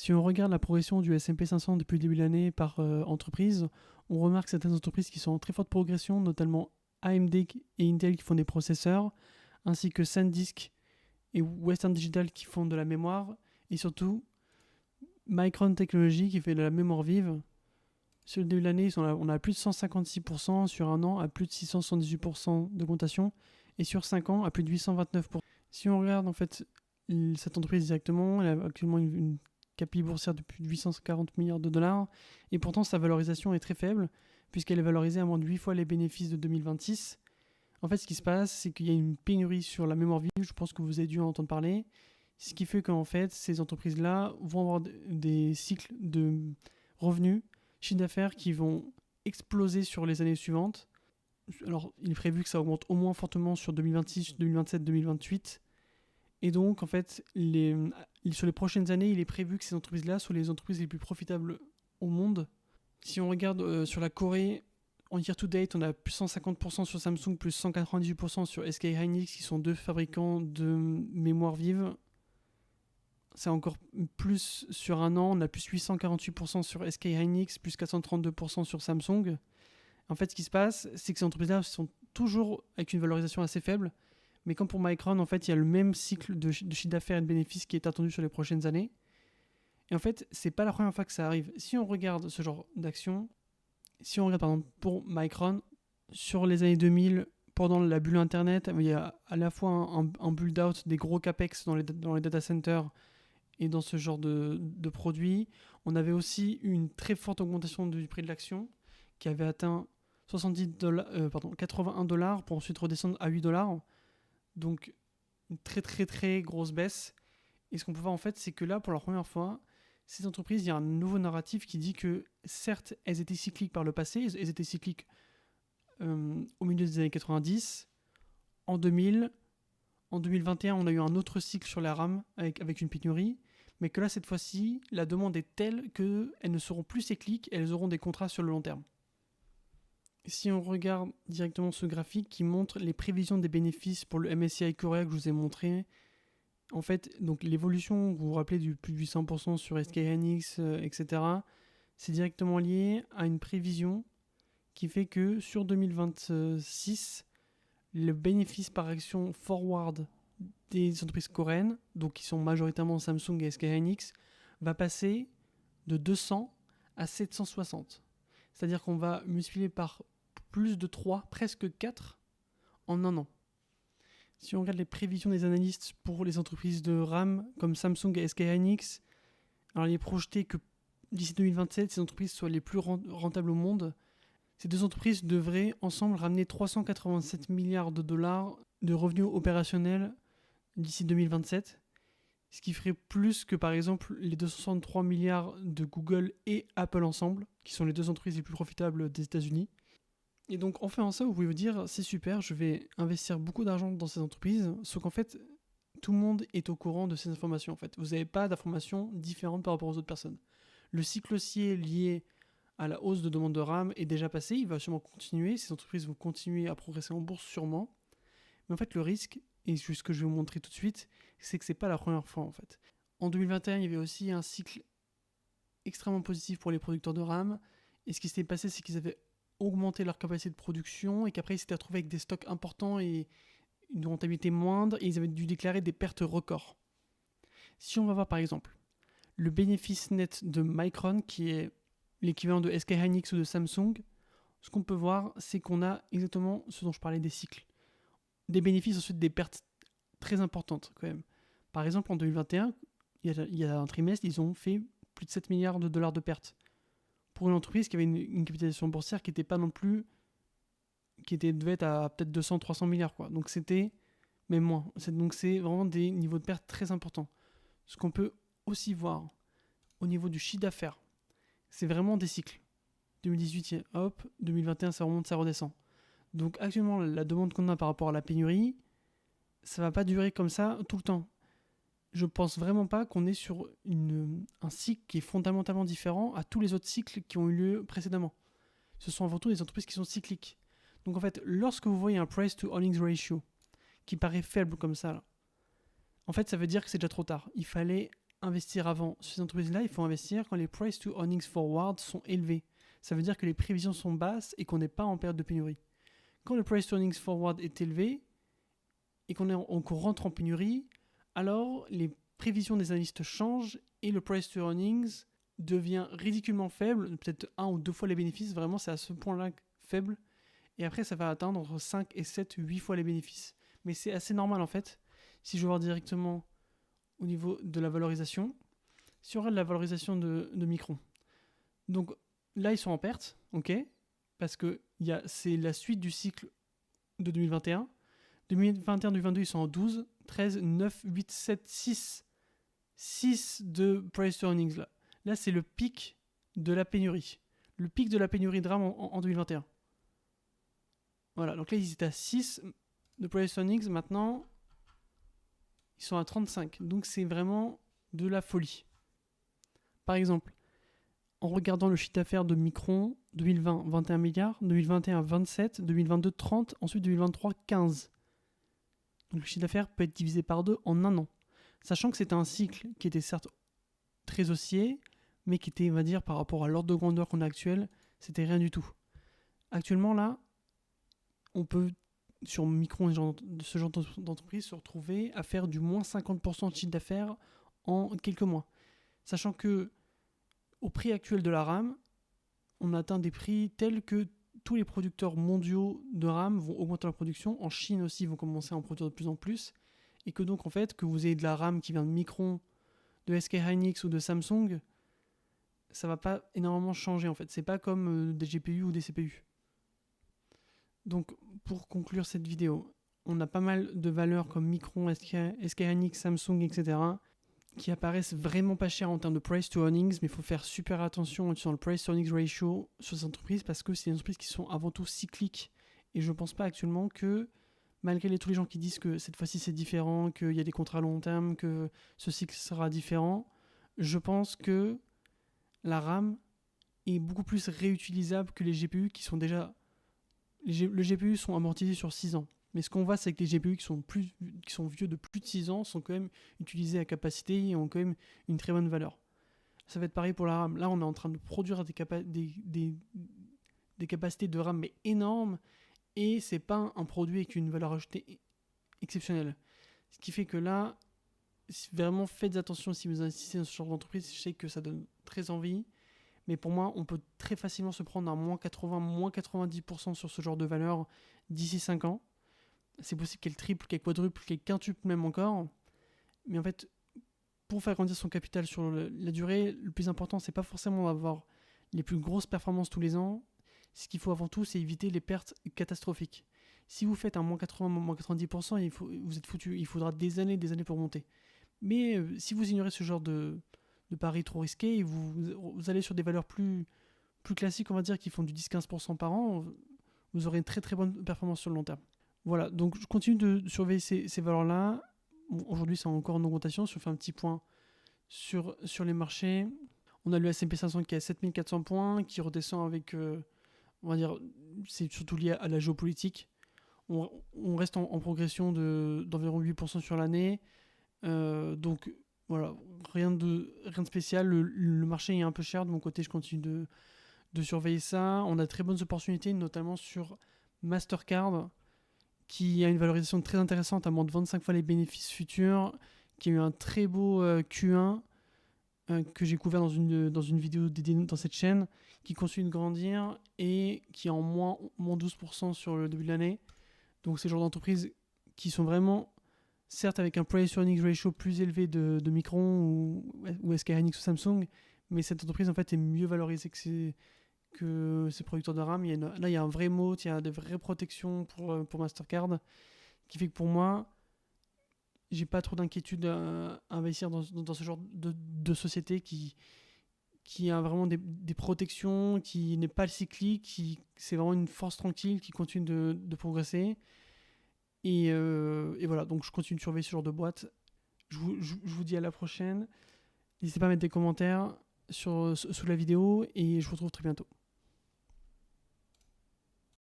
Si on regarde la progression du S&P 500 depuis le début de l'année par entreprise, on remarque certaines entreprises qui sont en très forte progression, notamment AMD et Intel qui font des processeurs, ainsi que SanDisk et Western Digital qui font de la mémoire, et surtout Micron Technology qui fait de la mémoire vive. Sur le début de l'année, on a plus de 156%, sur un an à plus de 678% d'augmentation, et sur 5 ans à plus de 829%. Si on regarde en fait cette entreprise directement, elle a actuellement une capi boursière de plus de 840 milliards de dollars, et pourtant sa valorisation est très faible, puisqu'elle est valorisée à moins de 8 fois les bénéfices de 2026. En fait, ce qui se passe, c'est qu'il y a une pénurie sur la mémoire vive, je pense que vous avez dû en entendre parler, ce qui fait qu'en fait, ces entreprises-là vont avoir des cycles de revenus, chiffre d'affaires qui vont exploser sur les années suivantes. Alors, il est prévu que ça augmente au moins fortement sur 2026, 2027, 2028. Et donc, en fait, sur les prochaines années, il est prévu que ces entreprises-là soient les entreprises les plus profitables au monde. Si on regarde sur la Corée, en year to date, on a plus 150% sur Samsung, plus 198% sur SK Hynix, qui sont deux fabricants de mémoire vive. C'est encore plus sur un an, on a plus 848% sur SK Hynix, plus 432% sur Samsung. En fait, ce qui se passe, c'est que ces entreprises-là sont toujours avec une valorisation assez faible, mais comme pour Micron, en fait, il y a le même cycle de chiffre d'affaires et de bénéfices qui est attendu sur les prochaines années. Et en fait, c'est pas la première fois que ça arrive. Si on regarde ce genre d'action, si on regarde par exemple pour Micron, sur les années 2000, pendant la bulle Internet, il y a à la fois un build-out des gros capex dans les data centers et dans ce genre de produits. On avait aussi une très forte augmentation du prix de l'action qui avait atteint 81 dollars pour ensuite redescendre à 8 dollars. Donc une très très très grosse baisse. Et ce qu'on peut voir en fait, c'est que là, pour la première fois, ces entreprises, il y a un nouveau narratif qui dit que certes, elles étaient cycliques par le passé, elles étaient cycliques au milieu des années 90, en 2000, en 2021, on a eu un autre cycle sur la RAM avec une pénurie, mais que là, cette fois-ci, la demande est telle qu'elles ne seront plus cycliques, elles auront des contrats sur le long terme. Si on regarde directement ce graphique qui montre les prévisions des bénéfices pour le MSCI Korea que je vous ai montré, en fait, donc l'évolution, vous vous rappelez du plus de 800% sur SK Hynix, etc., c'est directement lié à une prévision qui fait que sur 2026, le bénéfice par action forward des entreprises coréennes, donc qui sont majoritairement Samsung et SK Hynix, va passer de 200 à 760. C'est-à-dire qu'on va multiplier par plus de 3, presque 4 en un an. Si on regarde les prévisions des analystes pour les entreprises de RAM comme Samsung et SK Hynix, alors il est projeté que d'ici 2027, ces entreprises soient les plus rentables au monde. Ces deux entreprises devraient ensemble ramener 387 milliards de dollars de revenus opérationnels d'ici 2027, ce qui ferait plus que par exemple les 263 milliards de Google et Apple ensemble, qui sont les deux entreprises les plus profitables des États-Unis. Et donc en faisant ça, vous pouvez vous dire, c'est super, je vais investir beaucoup d'argent dans ces entreprises, sauf qu'en fait, tout le monde est au courant de ces informations. En fait, vous n'avez pas d'informations différentes par rapport aux autres personnes. Le cycle haussier lié à la hausse de demande de RAM est déjà passé, il va sûrement continuer, ces entreprises vont continuer à progresser en bourse sûrement. Mais en fait, le risque, et c'est ce que je vais vous montrer tout de suite, c'est que c'est pas la première fois en fait. En 2021, il y avait aussi un cycle extrêmement positif pour les producteurs de RAM, et ce qui s'était passé, c'est qu'ils avaient augmenté leur capacité de production, et qu'après ils s'étaient retrouvés avec des stocks importants et une rentabilité moindre, et ils avaient dû déclarer des pertes records. Si on va voir par exemple le bénéfice net de Micron, qui est l'équivalent de SK Hynix ou de Samsung, ce qu'on peut voir, c'est qu'on a exactement ce dont je parlais des cycles. Des bénéfices, ensuite des pertes très importantes quand même. Par exemple, en 2021, il y a un trimestre, ils ont fait plus de 7 milliards de dollars de pertes. Pour une entreprise qui avait une capitalisation boursière qui était pas non plus, devait être à peut-être 200-300 milliards, quoi. Donc c'était même moins. Donc c'est vraiment des niveaux de pertes très importants. Ce qu'on peut aussi voir au niveau du chiffre d'affaires, c'est vraiment des cycles. 2018, hop, 2021, ça remonte, ça redescend. Donc actuellement, la demande qu'on a par rapport à la pénurie, ça va pas durer comme ça tout le temps. Je pense vraiment pas qu'on est sur un cycle qui est fondamentalement différent à tous les autres cycles qui ont eu lieu précédemment. Ce sont avant tout des entreprises qui sont cycliques. Donc en fait, lorsque vous voyez un price to earnings ratio qui paraît faible comme ça, là, en fait, ça veut dire que c'est déjà trop tard. Il fallait investir avant sur ces entreprises-là, il faut investir quand les price to earnings forward sont élevés. Ça veut dire que les prévisions sont basses et qu'on n'est pas en période de pénurie. Quand le price to earnings forward est élevé et qu'on rentre en pénurie, alors les prévisions des analystes changent et le price to earnings devient ridiculement faible, peut-être 1 ou 2 fois les bénéfices, vraiment c'est à ce point-là faible. Et après ça va atteindre entre 5 et 7, 8 fois les bénéfices. Mais c'est assez normal en fait. Si je veux voir directement au niveau de la valorisation, si on regarde la valorisation de Micron, donc là ils sont en perte, ok, parce que c'est la suite du cycle de 2021. 2021-2022 ils sont en 12, 13, 9, 8, 7, 6. 6 de price to earnings là. Là c'est le pic de la pénurie. Le pic de la pénurie de RAM en 2021. Voilà, donc là ils étaient à 6 de price to earnings, maintenant ils sont à 35. Donc c'est vraiment de la folie. Par exemple, en regardant le chiffre d'affaires de Micron, 2020, 21 milliards, 2021, 27, 2022, 30, ensuite 2023, 15. Donc le chiffre d'affaires peut être divisé par 2 en un an. Sachant que c'était un cycle qui était certes très haussier, mais qui était, on va dire, par rapport à l'ordre de grandeur qu'on a actuel, c'était rien du tout. Actuellement, là, on peut, sur Micron et ce genre d'entreprise, se retrouver à faire du moins 50% de chiffre d'affaires en quelques mois. Sachant que au prix actuel de la RAM, on atteint des prix tels que tous les producteurs mondiaux de RAM vont augmenter leur production. En Chine aussi, ils vont commencer à en produire de plus en plus. Et que donc, en fait, que vous ayez de la RAM qui vient de Micron, de SK Hynix ou de Samsung, ça va pas énormément changer, en fait. C'est pas comme des GPU ou des CPU. Donc, pour conclure cette vidéo, on a pas mal de valeurs comme Micron, SK Hynix, Samsung, etc., qui apparaissent vraiment pas chers en termes de price to earnings, mais il faut faire super attention sur le price to earnings ratio sur ces entreprises parce que c'est des entreprises qui sont avant tout cycliques. Et je pense pas actuellement que, malgré tous les gens qui disent que cette fois-ci c'est différent, qu'il y a des contrats à long terme, que ce cycle sera différent, je pense que la RAM est beaucoup plus réutilisable que les GPU qui sont déjà... Les GPU sont amortisés sur 6 ans. Mais ce qu'on voit, c'est que les GPU qui sont vieux de plus de 6 ans sont quand même utilisés à capacité et ont quand même une très bonne valeur. Ça va être pareil pour la RAM. Là, on est en train de produire des capacités de RAM mais énormes et c'est pas un produit avec une valeur ajoutée exceptionnelle. Ce qui fait que là, vraiment faites attention si vous investissez dans ce genre d'entreprise. Je sais que ça donne très envie, mais pour moi, on peut très facilement se prendre un moins 80, moins 90% sur ce genre de valeur d'ici 5 ans. C'est possible qu'elle triple, qu'elle quadruple, qu'elle quintuple même encore. Mais en fait, pour faire grandir son capital sur la durée, le plus important, c'est pas forcément d'avoir les plus grosses performances tous les ans. Ce qu'il faut avant tout, c'est éviter les pertes catastrophiques. Si vous faites un moins 80, moins 90%, vous êtes foutu. Il faudra des années pour monter. Mais si vous ignorez ce genre de paris trop risqués, vous allez sur des valeurs plus classiques, on va dire, qui font du 10-15% par an, vous aurez une très très bonne performance sur le long terme. Voilà, donc je continue de surveiller ces valeurs-là. Bon, aujourd'hui, c'est encore en augmentation. Si on fait un petit point sur les marchés, on a le S&P 500 qui est à 7400 points, qui redescend avec, on va dire, c'est surtout lié à la géopolitique. On reste en progression d'environ 8% sur l'année. Donc voilà, rien de spécial. Le marché est un peu cher. De mon côté, je continue de surveiller ça. On a de très bonnes opportunités, notamment sur Mastercard, qui a une valorisation très intéressante, à moins de 25 fois les bénéfices futurs, qui a eu un très beau Q1 que j'ai couvert dans une vidéo dédiée dans cette chaîne, qui continue de grandir et qui est en moins 12% sur le début de l'année. Donc c'est le genre d'entreprises qui sont vraiment, certes avec un price to earnings ratio plus élevé de Micron ou SK Hynix ou Samsung, mais cette entreprise en fait est mieux valorisée que ces producteurs de RAM. Là, il y a un vrai moat, il y a des vraies protections pour Mastercard, qui fait que pour moi, j'ai pas trop d'inquiétude à investir dans ce genre de société qui a vraiment des protections, qui n'est pas cyclique, c'est vraiment une force tranquille qui continue de progresser. Et voilà, donc je continue de surveiller ce genre de boîte. Je vous dis à la prochaine. N'hésitez pas à mettre des commentaires sous la vidéo et je vous retrouve très bientôt.